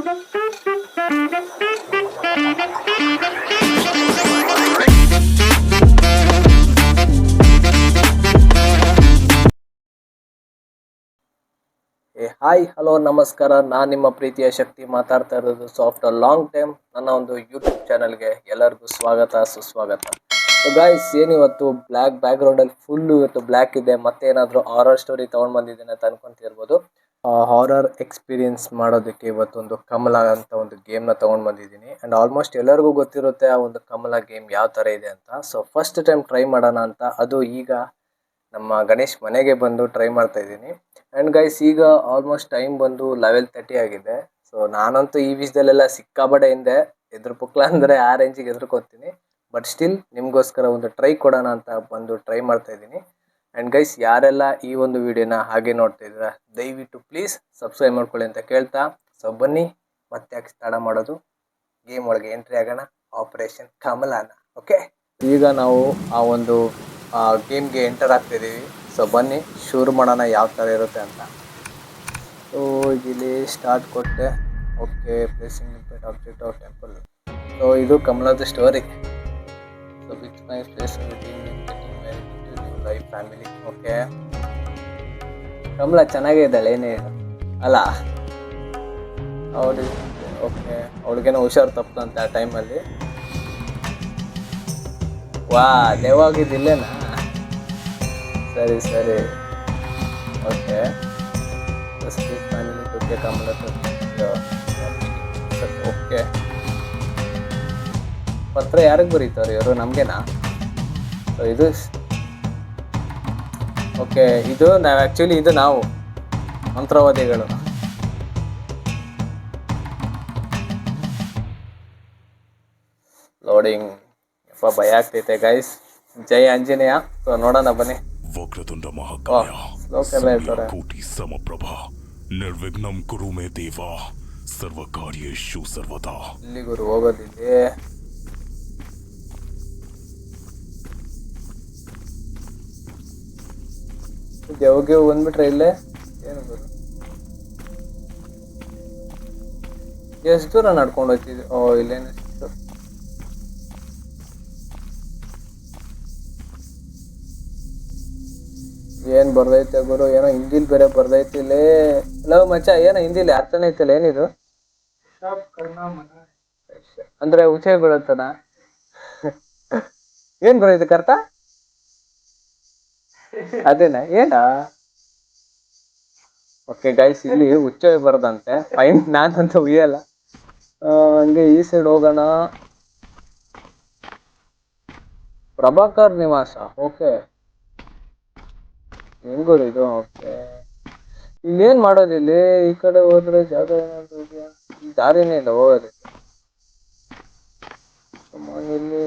Hi hello ನಮಸ್ಕಾರ, ನಾನು ನಿಮ್ಮ ಪ್ರೀತಿಯ ಶಕ್ತಿ ಮಾತಾಡ್ತಾ ಇರೋದು. ಸೊ ಆಫ್ಟರ್ ಲಾಂಗ್ ಟೈಮ್ ನನ್ನ ಒಂದು ಯೂಟ್ಯೂಬ್ ಚಾನಲ್ಗೆ ಎಲ್ಲರಿಗೂ ಸ್ವಾಗತ ಸುಸ್ವಾಗತ. ಸೊ ಗಾಯ್ಸ್, ಏನಿವತ್ತು ಬ್ಲ್ಯಾಕ್ ಬ್ಯಾಕ್ಗ್ರೌಂಡಲ್ಲಿ ಫುಲ್ಲು ಇವತ್ತು ಬ್ಲ್ಯಾಕ್ ಇದೆ. ಮತ್ತೆ ಏನಾದರೂ ಹಾರರ್ ಸ್ಟೋರಿ ತೊಗೊಂಡು ಬಂದಿದ್ದೇನೆ ಅಂತ ಅನ್ಕೊಂತಿರ್ಬೋದು. ಹಾರರ್ ಎಕ್ಸ್ಪೀರಿಯನ್ಸ್ ಮಾಡೋದಕ್ಕೆ ಇವತ್ತೊಂದು ಕಮಲ ಅಂತ ಒಂದು ಗೇಮ್ನ ತೊಗೊಂಡು ಬಂದಿದ್ದೀನಿ. ಆ್ಯಂಡ್ ಆಲ್ಮೋಸ್ಟ್ ಎಲ್ಲರಿಗೂ ಗೊತ್ತಿರುತ್ತೆ ಆ ಒಂದು ಕಮಲ ಗೇಮ್ ಯಾವ ಥರ ಇದೆ ಅಂತ. ಸೊ ಫಸ್ಟ್ ಟೈಮ್ ಟ್ರೈ ಮಾಡೋಣ ಅಂತ, ಅದು ಈಗ ನಮ್ಮ ಗಣೇಶ್ ಮನೆಗೆ ಬಂದು ಟ್ರೈ ಮಾಡ್ತಾ ಇದ್ದೀನಿ. ಆ್ಯಂಡ್ ಗೈಸ್, ಈಗ ಆಲ್ಮೋಸ್ಟ್ ಟೈಮ್ ಬಂದು 11:30 ಆಗಿದೆ. ಸೊ ನಾನಂತೂ ಈ ವಿಷಯದಲ್ಲೆಲ್ಲ ಸಿಕ್ಕಾಬಡೆ ಹಿಂದೆ ಎದುರು ಪುಕ್ಲ ಅಂದರೆ ಆ ರೇಂಜಿಗೆ ಎದುರ್ಕೊತೀನಿ. ಬಟ್ ಸ್ಟಿಲ್ ನಿಮಗೋಸ್ಕರ ಒಂದು ಟ್ರೈ ಕೊಡೋಣ ಅಂತ ಬಂದು ಟ್ರೈ ಮಾಡ್ತಾ ಇದ್ದೀನಿ. ಆ್ಯಂಡ್ ಗೈಸ್, ಯಾರೆಲ್ಲ ಈ ಒಂದು ವಿಡಿಯೋನ ಹಾಗೆ ನೋಡ್ತಾ ಇದ್ದೀರಾ, ದಯವಿಟ್ಟು ಪ್ಲೀಸ್ ಸಬ್ಸ್ಕ್ರೈಬ್ ಮಾಡ್ಕೊಳ್ಳಿ ಅಂತ ಕೇಳ್ತಾ, ಸೊ ಬನ್ನಿ ಮತ್ತೆ ಯಾಕೆ ತಡ ಮಾಡೋದು, ಗೇಮ್ ಒಳಗೆ ಎಂಟ್ರಿ ಆಗೋಣ. ಆಪರೇಷನ್ ಕಮಲಾನ. ಓಕೆ, ಈಗ ನಾವು ಆ ಒಂದು ಗೇಮ್ಗೆ ಎಂಟರ್ ಆಗ್ತಿದ್ದೀವಿ. ಸೊ ಬನ್ನಿ ಶುರು ಮಾಡೋಣ ಯಾವ ಥರ ಇರುತ್ತೆ ಅಂತ. ಸೊ ಇಲ್ಲಿ ಸ್ಟಾರ್ಟ್ ಕೊಟ್ಟೆ. ಓಕೆ, ಪ್ಲೇಸಿಂಗ್ ಇಂಪೇಟ್ ಆಬ್ಜೆಕ್ಟ್ ಆಫ್ ಟೆಂಪಲ್. ಸೊ ಇದು ಕಮಲದ story. So which my place getting life family. Okay, Kamala ಚೆನ್ನಾಗೇ ಇದ್ದಾಳೆ, ಏನೇ ಅಲ್ಲ ಅವಳು. ಓಕೆ, ಅವಳಿಗೇನೋ ಹುಷಾರು ತಪ್ಪಂತೆ ಆ ಟೈಮಲ್ಲಿ. ವಾ, ದೇವಾಗಿದ್ದಿಲ್ಲೇನಾ? ಸರಿ ಸರಿ. ಓಕೆ, ಫ್ಯಾಮಿಲಿ ಓಕೆ, ಕಮಲ. ಓಕೆ, ಪತ್ರ ಯಾರಿಗೆ ಬರೀತಾರೆ ಇವರು, ನಮಗೇನಾ? ಸೊ ಇದು ಓಕೆ, ಇದು ನಾವು ಆ್ಯಕ್ಚುಲಿ ಇದು ನಾವು ಮಂತ್ರವಾದಿಗಳು. ಲೋಡಿಂಗ್. ಭಯ ಆಗ್ತೈತೆ ಗೈಸ್. ಜೈ ಆಂಜನೇಯ. ಸೊ ನೋಡೋಣ ಬನ್ನಿ. ವಕ್ರತುಂಡ ಮಹಾಕಾಯ ಕೋಟಿ ಸಮಪ್ರಭಾ ನಿರ್ವಿಘ್ನಂ ಕುರು ಮೇ ದೇವ ಸರ್ವಕಾರ್ಯೇಷು ಸರ್ವದಾ. ಇಲ್ಲಿ ಗುರು ಹೋಗೋದಿಲ್ಲಿ. ದೇವಗೆ ಬಂದ್ಬಿಟ್ರೆ ಇಲ್ಲೇ ಏನು ಗುರು, ಎಷ್ಟು ದೂರ ನಡ್ಕೊಂಡು ಹೋಗ್ತಿದ್ವಿ. ಓ, ಇಲ್ಲೇನು ಏನ್ ಬರ್ದೈತೆ ಗುರು, ಏನೋ ಹಿಂದಿಲ್ ಬೇರೆ ಬರ್ದೈತಿಲ್ಲೇ. ಲವ್ ಮಚ್ಚ, ಏನೋ ಹಿಂದಿಲಿ ಅರ್ಥನೇ ಐತಿಲ್ಲ. ಏನಿದು ಅಂದ್ರೆ ಉಚ್ಚೆ ಬೀಳತ್ತನ? ಏನ್ ಬರೈತೆ ಕರ್ತ? ಅದೇನಾ ಏನ? ಓಕೆ ಗೈಸ್, ಇಲ್ಲಿ ಉಚ್ಚೆ ಬರದಂತೆ. ಫೈನ್, ನಾನಂತ ಉಯ್ಯಲ್ಲ. ಹಂಗೆ ಈ ಸೈಡ್ ಹೋಗೋಣ. ಪ್ರಭಾಕರ್ ನಿವಾಸ. ಓಕೆ, ಹೆಂಗೂರು ಇದು? ಓಕೆ, ಇಲ್ಲೇನ್ ಮಾಡೋದು ಇಲ್ಲಿ? ಈ ಕಡೆ ಹೋದ್ರೆ ಜಾಗ ಏನಾದ್ರು ಇದೆಯಾ? ಈ ದಾರಿನೇ ಇಲ್ಲ ಹೋಗೋದಕ್ಕೆ. ಇಲ್ಲಿ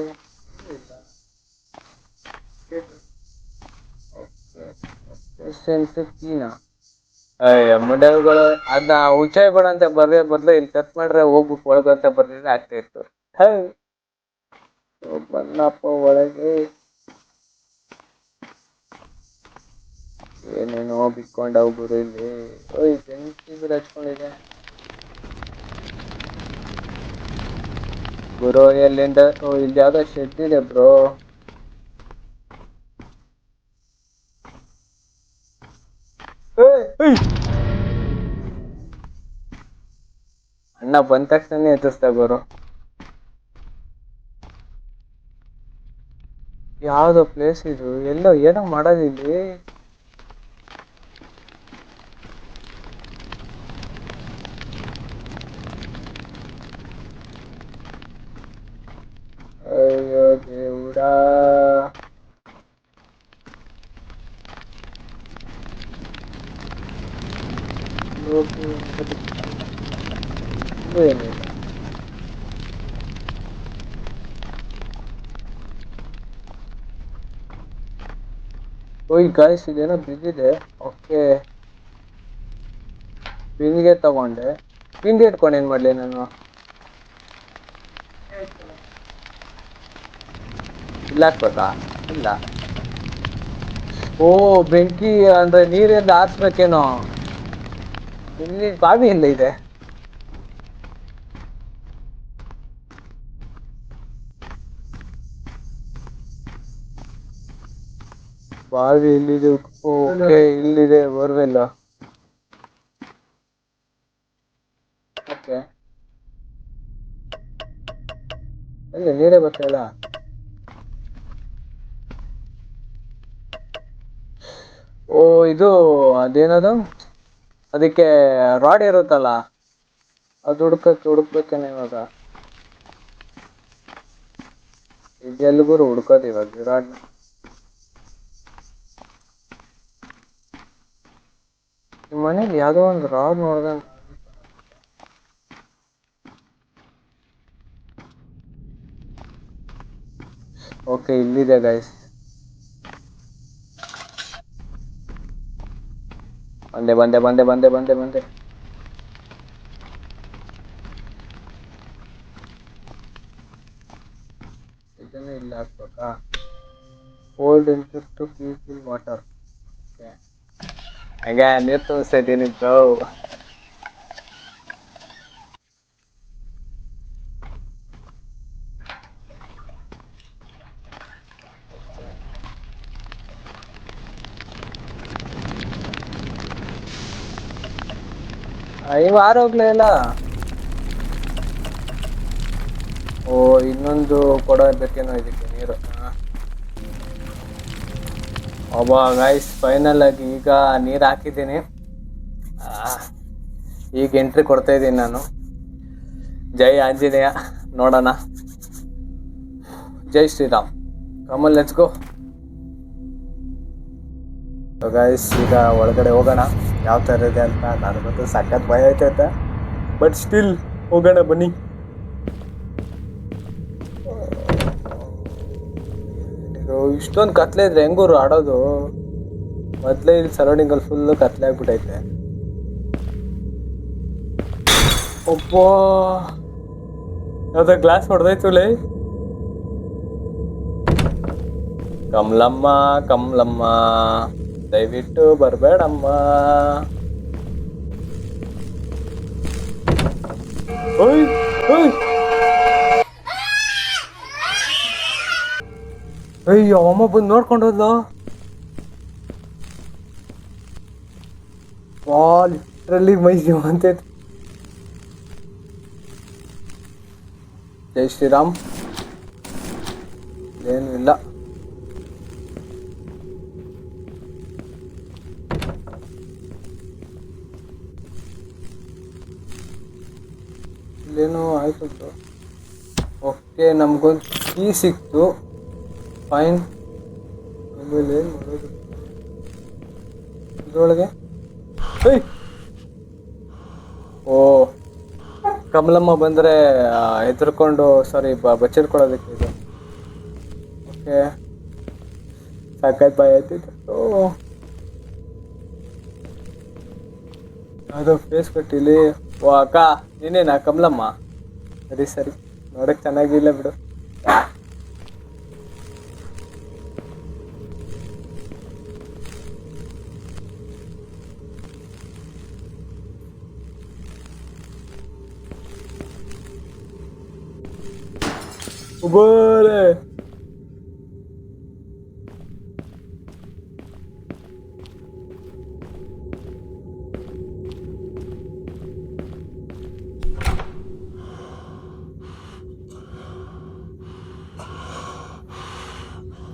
ಮುಂಡೆಗಳು ಅದನ್ನ ಉಚ್ಚಾಯ ಬೇಡ ಅಂತ ಬದಲು ಇಲ್ಲಿ ಕಟ್ ಮಾಡ್ರೆ ಹೋಗ್ಬಿಟ್ಟು ಒಳಗಂತ ಬರ್ದಿದ್ರೆ ಆಗ್ತಾ ಇತ್ತು. ಬನ್ನಪ್ಪ ಒಳಗೆ ಏನೇನೋ ಬಿಕ್ಕೊಂಡವು ಗುರು. ಇಲ್ಲಿ ಬೆಂಕಿ ಬಿಡ ಹಚ್ಕೊಂಡಿದೆ ಗುರು. ಎಲ್ಲಿಂದ? ಇಲ್ಲಿ ಯಾವ್ದೋ ಶೆಡ್ ಇದೆ ಬ್ರೋ. ಅಣ್ಣ ಬಂದ ತಕ್ಷಣ ಎತ್ತಿಸ್ತಾ ಗುರು. ಯಾವ್ದೋ ಪ್ಲೇಸ್ ಇದು, ಎಲ್ಲೋ ಏನೋ ಮಾಡೋದಿಲ್ಲಿ. ಅಯ್ಯೋ ದೇವ್ರಾ, ಏನಿಲ್ಲ. ಓಯ್ ಗಾಯ್ಸ್, ಇದೇನೋ ಬಿದ್ದಿದೆ. ಓಕೆ, ಬಿಂದಿಗೆ ತಗೊಂಡೆ. ಬಿಂದಿ ಇಟ್ಕೊಂಡು ಏನ್ ಮಾಡ್ಲಿ ನಾನು? ಇಲ್ಲ ಹಾಕ್ಬೇಕಾ? ಇಲ್ಲ. ಓ, ಬೆಂಕಿ ಅಂದ್ರೆ ನೀರಿಂದ ಆರಿಸ್ಬೇಕೇನೋ. ಇಲ್ಲಿ ಬಾವಿ ಎಲ್ಲ ಇದೆ. ಬಾವಿ ಇಲ್ಲಿದೆ. ಓಕೆ, ಇಲ್ಲಿದೆ ಬೋರ್ವೆಲ್. ಓಕೆ, ಅಲ್ಲಿ ನೀರೇ ಬರ್ತಾಯಿಲ್ಲ. ಓ, ಇದು ಅದೇನದು, ಅದಕ್ಕೆ ರಾಡ್ ಇರುತ್ತಲ್ಲ, ಅದು ಹುಡುಕ್ಬೇಕೇನೆ ಇವಾಗ. ಇದೆಲ್ಲಿಗೂ ಹುಡ್ಕೋದು ಇವಾಗ ರಾಡ್ನ. ನಿಮ್ಮ ಮನೇಲಿ ಯಾವುದೋ ಒಂದು ರಾಡ್ ನೋಡ್ದಂಗೆ. ಓಕೆ, ಇಲ್ಲಿದೆ ಗೈಸ್. ಬಂದೆ ಬಂದೆ ಬಂದೆ ಬಂದೆ ಬಂದೆ ಬಂದೆ. ಇದನ್ನು ಇಲ್ಲಿ ಹಾಕ್ಬೇಕಾ? ಓಲ್ಡ್ ಇಂಟರ್ to keep in water. Okay, ಹಾಗೆ ನೀರು ತುಂಬಿಸ್ತಾ ಇದ್ದೀನಿ ಬ್ರೋ. ಇವು ಆರೋಗ್ಲೇ ಇಲ್ಲ. ಓ, ಇನ್ನೊಂದು ಕೊಡಬೇಕೇನೋ ಇದಕ್ಕೆ ನೀರು. ಒಬ್ಬ ಗೈಸ್, ಫೈನಲ್ ಆಗಿ ಈಗ ನೀರು ಹಾಕಿದ್ದೀನಿ. ಈಗ ಎಂಟ್ರಿ ಕೊಡ್ತಾ ಇದ್ದೀನಿ ನಾನು. ಜೈ ಆಂಜನೇಯ. ನೋಡೋಣ. ಜೈ Shriram. Kamal, let's go. Guys, ಈಗ ಒಳಗಡೆ ಹೋಗೋಣ. ಯಾವ ಥರ ಇದೆ ಅಂತ ನನಗಂತೂ ಸಖತ್ ಭಯ ಆಯ್ತೈತೆ. ಬಟ್ ಸ್ಟಿಲ್ ಹೋಗೋಣ ಬನ್ನಿ. ಇಷ್ಟೊಂದು ಕತ್ಲೆ ಇದ್ರೆ ಹೆಂಗೂರು ಆಡೋದು? ಮೊದಲೇ ಇಲ್ಲಿ ಸರೌಂಡಿಂಗಲ್ಲಿ ಫುಲ್ಲು ಕತ್ಲೆ ಆಗ್ಬಿಟ್ಟೈತೆ. ಒಬ್ಬ ಯಾವ್ದೋ ಗ್ಲಾಸ್ ಹೊಡೆದೈತು ಲೇ. ಕಮಲಮ್ಮ ಕಮಲಮ್ಮ, ದಯವಿಟ್ಟು ಬರಬೇಡಮ್ಮ. ಓಯ್ ಓಯ್, ಅಯ್ಯೋ, ಅಮ್ಮ ಬಂದು ನೋಡ್ಕೊಂಡು ಹೋದ್ಲು. ಲಿಟ್ರಲಿ ಮೈ ಜೀವ ಅಂತೈತೆ. ಜೈ ಶ್ರೀರಾಮ್. ಏನೂ ಇಲ್ಲ. ಇಲ್ಲೇನೋ ಆಯ್ತು. ಓಕೆ, ನಮಗೊಂದು ಕೀ ಸಿಕ್ತು. ಫೈನ್. ಆಮೇಲೆ ಏನು ಮಾಡೋದು ಇದ್ರೊಳಗೆ? ಓ, ಕಮಲಮ್ಮ ಬಂದರೆ ಹೆದರ್ಕೊಂಡು ಬಚ್ಚಿಡ್ಕೊಳ್ಳೋದಕ್ಕೆ ಇದು. ಓಕೆ, ಸಾಕಾಯ್ತು, ಭಯ ಆಯ್ತಿತ್ತು. ಯಾವುದೋ ಫೇಸ್ ಕಟ್ಟಿಲಿ. ಓ ಅಕ್ಕ, ನೀನೇನಾ ಕಮಲಮ್ಮ? ಸರಿ ಸರಿ, ನೋಡಕ್ಕೆ ಚೆನ್ನಾಗಿಲ್ಲ ಬಿಡು. ಬೋರೆ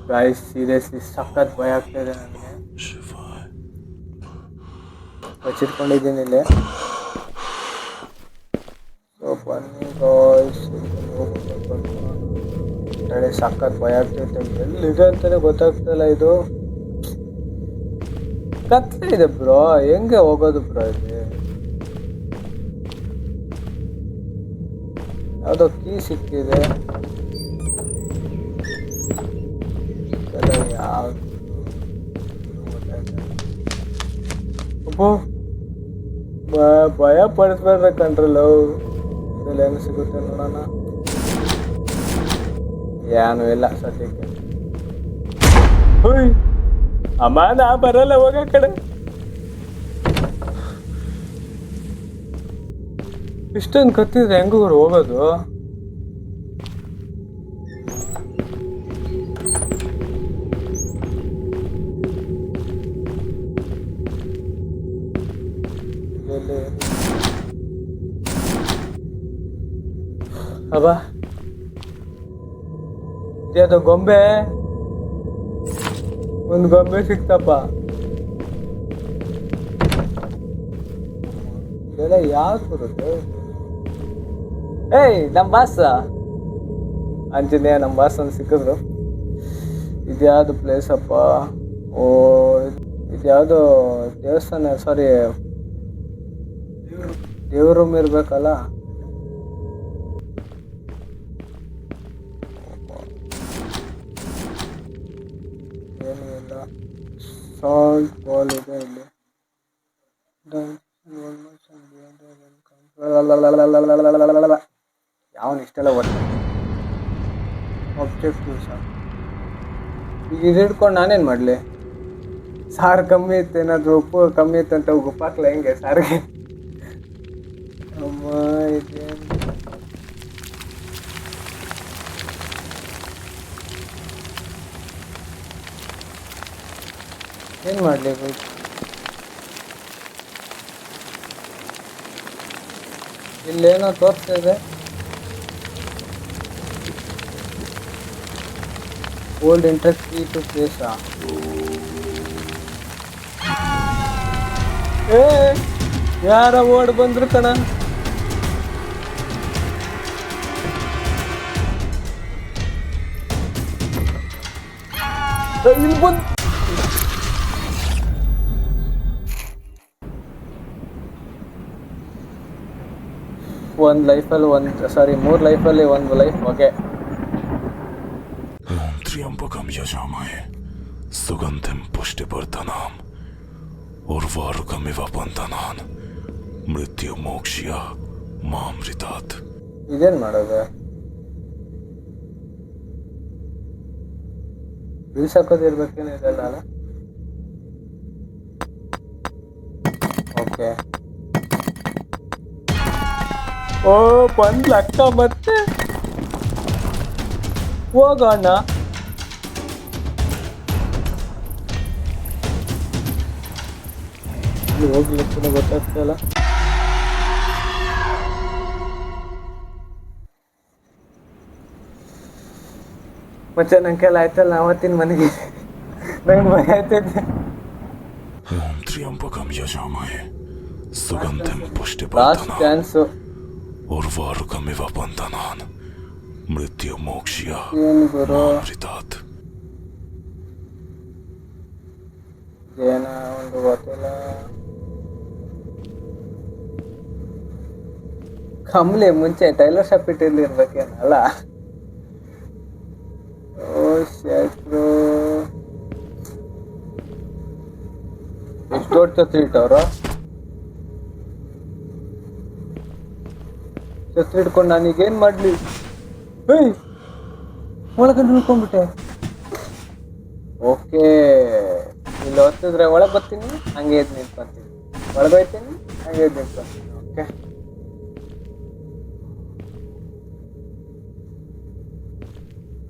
ಗಾಯ್ಸ್, ಸೀರಿಯಸ್ಲಿ ಸಖತ್ ಭಯ ಆಗ್ತಾಯಿದೆ ನನಗೆ. ಬಚ್ಚಿಟ್ಕೊಂಡಿದ್ದೀನಿ ಇಲ್ಲಿ. ಸೊ ಬನ್ನಿ ಗಾಯ್ಸ್, ಹೋಗ್ಬೇಕು. ಸಖತ್ ಭಯ ಆಗ್ತೈತೆ. ಎಲ್ಲಿದೆ ಅಂತಾನೆ ಗೊತ್ತಾಗ್ತಾಯಿಲ್ಲ. ಇದು ಕತ್ಲೆ ಇದೆ ಬ್ರೋ, ಹೆಂಗೆ ಹೋಗೋದು ಬ್ರೋ? ಇಲ್ಲಿ ಯಾವುದೋ ಕೀ ಸಿಕ್ಕಿದೆ. ಯಾವುದು ಭಯ ಪಡಿಸ್ಬೇಡ್ರೆ ಕಂಡ್ರಲ್ಲ. ಇದ್ರಲ್ಲಿ ಏನು ಸಿಗುತ್ತೆ ನೋಡೋಣ. ಏನು ಇಲ್ಲ ಸದ್ಯಕ್ಕೆ. ಅಮ್ಮ, ನಾ ಬರಲ್ಲ, ಹೋಗ ಕಡೆ. ಇಷ್ಟೊಂದು ಕತ್ತಿದ್ರೆ ಹೆಂಗೂ ಹೋಗೋದು? ಅಬ್ಬಾ ಅದು ಗೊಂಬೆ, ಒಂದು ಗೊಂಬೆ ಸಿಕ್ತಪ್ಪ. ಇದೆಲ್ಲ ಯಾವ್ದು ಬರುತ್ತೆ? ಏಯ್ ನಮ್ಮ ಬಾಸ್ ಆಂಜನೇಯ, ನಮ್ಮ ಬಾಸ್ ಒಂದು ಸಿಕ್ಕಿದ್ರು. ಇದ್ಯಾವುದು ಪ್ಲೇಸ್ ಅಪ್ಪ? ಓ ಇದ್ಯಾವುದು ದೇವಸ್ಥಾನ, ಸಾರಿ ದೇವ್ರ ರೂಮ್ ಇರ್ಬೇಕಲ್ಲ. ಏನು ಇಲ್ಲ, ಸಾಲ್ಟ್ ಬಾಲ್ ಇದೆ ಇಲ್ಲಿ. ಯಾವನ್ ಇಷ್ಟೆಲ್ಲ ಒಟ್ಟು ಆಬ್ಜೆಕ್ಟಿವ್ ಸರ್. ಈಗ ಇದು ಹಿಡ್ಕೊಂಡು ನಾನೇನು ಮಾಡಲಿ? ಸಾರು ಕಮ್ಮಿ ಇತ್ತು, ಏನಾದರೂ ಉಪ್ಪು ಕಮ್ಮಿ ಇತ್ತು ಅಂತ ಉಪ್ಪು ಹಾಕ್ಲ ಹೆಂಗೆ ಸಾರಿಗೆ? ಅಮ್ಮ ಇದೇನು ಏನು ಮಾಡಲಿ? ಇಲ್ಲೇನೋ ತೋರಿಸ್ತಾ ಇದೆ. ಓಲ್ಡ್ ಇಂಟ್ರೆಸ್ಟ್ ಕೀ ಟು ಪ್ಲೇಸಾ? ಏ ಯಾರ ಓಡ್ ಬಂದ್ರು ಕಣ. ಇಲ್ಲಿ ಬಂದು ಒಂದು ಲೈಫಲ್ಲಿ ಮೂರು ಲೈಫಲ್ಲಿ ಒಂದು ಲೈಫ್ ಹೊಗೆ. ಓಂ ತ್ರ್ಯಂಬಕಂ ಯಜಾಮಹೇ ಸುಗಂಧಿಂ ಪುಷ್ಟಿವರ್ಧನಂ ಉರ್ವಾರುಕಮಿವ ಬಂಧನಾನ್ ಮೃತ್ಯು ಮೋಕ್ಷ್ಯ ಮಾಮೃತಾತ್. ಇದೇನು ಮಾಡೋದು? ಬೀಳ್ಸಾಕೋದಿರ್ಬೇಕೇನು ಇದೆಲ್ಲ ಅಲ್ಲ? ಓಕೆ. ಓ ಬಂದ್ಲ ಅಕ್ಕ ಮತ್ತೆ. ಹೋಗೋಣ. ಹೋಗ್ಲಿಕ್ಕೆ ಗೊತ್ತಾಗ್ತಲ್ಲ. ಮತ್ತೆ ನಂಗೆ ಕೆಲ ಆಯ್ತಲ್ಲ ಅವತ್ತಿನ ಮನೆಗೆ. ನಂಗೆ ಭಯ ಆಯ್ತೈತೆ. ಓಂ ತ್ರ್ಯಂಬಕಂ ಯಜಾಮಹೇ ಸುಗಂಧಿಂ ಲಾಸ್ಟ್ ಪುಷ್ಟಿವರ್ಧನಂ ಚಾನ್ಸು. ಉರ್ವಾರುಕಮಿವ ಬಂಧನಾನ್ ಮೃತ್ಯು ಮೋಕ್ಷ್ಯ ಏನು ಗುರು? ಮಾಮೃತಾತ್. ಏನ ಒಂದು ಗೊತ್ತಿಲ್ಲ. ಕಮ್ಲಿ ಮುಂಚೆ ಟೈಲರ್ ಶಾಪ್ ಇಟ್ಟಿರ್ಲಿರ್ಬೇಕೇನ ಅಲ್ಲ? ಓ ಶೇಟ್ರು ಎಷ್ಟು ದೊಡ್ಡ ಛತ್ರಿ ಇಟ್ಟವ್ರು. ಛತ್ರಿ ಇಟ್ಕೊಂಡು ನಾನೀಗೇನ್ ಮಾಡ್ಲಿ? ಏಯ್ ಒಳಗಡೆ ಉಳ್ಕೊಂಡ್ಬಿಟ್ಟೆ. ಓಕೆ, ಇಲ್ಲಿ ಹೊತ್ತಿದ್ರೆ ಒಳಗೆ ಬರ್ತೀನಿ, ಹಂಗೆ ಎದ್ದು ನಿಂತ್ಕೊಂತೀನಿ. ಒಳಗೋಯ್ತೀನಿ, ಹಂಗೆ ಎದ್ದು ನಿಂತ್ಕೊಂತೀನಿ. ಓಕೆ,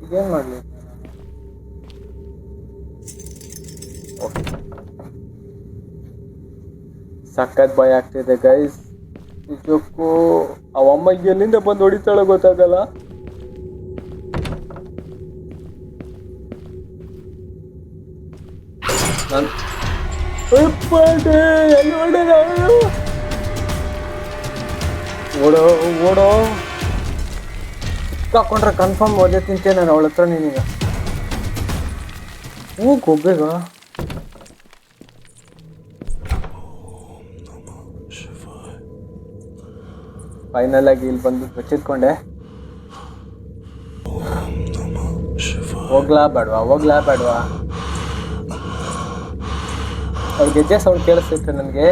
ಈಗೇನು ಮಾಡಲಿ? ಓಕೆ, ಸಖತ್ ಭಯ ಆಗ್ತಿದೆ ಗೈಸ್. ನಿಜಕ್ಕೂ ಅವಮ್ಮ ಎಲ್ಲಿಂದ ಬಂದು ಹೊಡಿತಾಳ ಗೊತ್ತಾಗಲ್ಲ. ಓಡೋ ಓಡೋ, ಹಾಕೊಂಡ್ರೆ ಕನ್ಫರ್ಮ್ ಒದೆ ತಿಂತೆ ನಾನು ಅವಳ ಹತ್ರ. ನೀನೀಗ ಹೋಗ್ಬೇಕ. ಫೈನಲ್ ಆಗಿ ಇಲ್ಲಿ ಬಂದು ಬಚ್ಚಿಟ್ಕೊಂಡೆ. ಹೋಗ್ಲಾ ಬೇಡವಾ? ಅವ್ರ ಗೆಜ್ಜೆ ಸೌಂಡ್ ಕೇಳಿಸ್ತೈತೆ ನನಗೆ.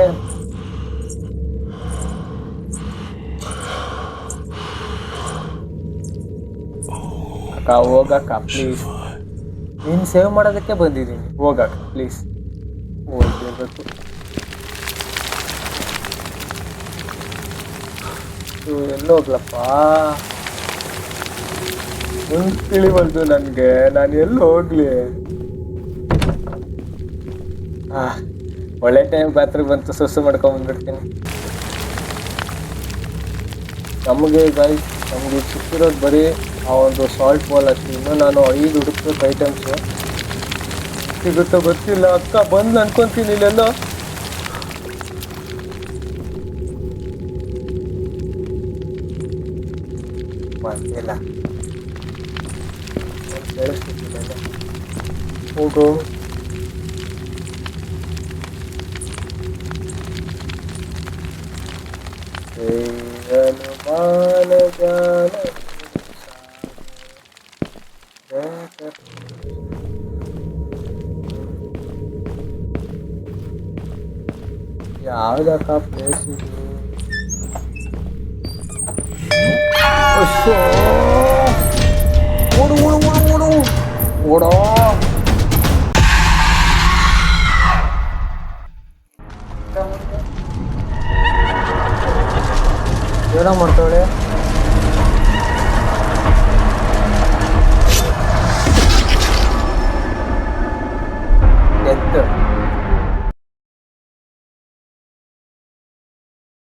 ಅಕ್ಕ ಹೋಗಕ್ಕ ಪ್ಲೀಸ್. ನೀನು ಸೇವ್ ಮಾಡೋದಕ್ಕೆ ಬಂದಿದ್ದೀನಿ, ಹೋಗಕ್ಕ ಪ್ಲೀಸ್. ಹೋಗ್ಬೇಕು. ಎಲ್ಲೋ ಹೋಗ್ಲಪ್ಪ, ಒಂದು ತಿಳಿಬಲ್ದು ನನಗೆ. ನಾನು ಎಲ್ಲಿ ಹೋಗ್ಲಿ? ಒಳ್ಳೆ ಟೈಮ್ ಬಾತ್ರೂಮ್ ಬಂತು, ಸುಸ್ಸು ಮಾಡ್ಕೊಂಡ್ಬಂದ್ಬಿಡ್ತೀನಿ. ನಮಗೆ ಗಾಯ್ಸ್ ನಮಗೆ ಸಿಕ್ಕಿರೋದು ಬರೀ ಆ ಒಂದು ಸಾಲ್ಟ್ ಬಾಲ್ ಅಷ್ಟೇ. ಇನ್ನೂ ನಾನು 5 ಹುಡುಕ್ಬೇಕು ಐಟಮ್ಸು. ಸಿಗುತ್ತೋ ಗೊತ್ತಿಲ್ಲ. ಅಕ್ಕ ಬಂದು ಅನ್ಕೊಂತೀನಿ ಇಲ್ಲೆಲ್ಲ. ಇಲ್ಲ ಹೋಗು. ಹನುಮಾನ ಜಾನ ಯಾವ್ದಕ್ಕ ಪ್ಲೇಸ್ ಇದು? ಓಡು ಓಡು ಓಡು ಓಡು ಓಡೋ. ಏನ ಮಾಡ್ತಾಳೆ?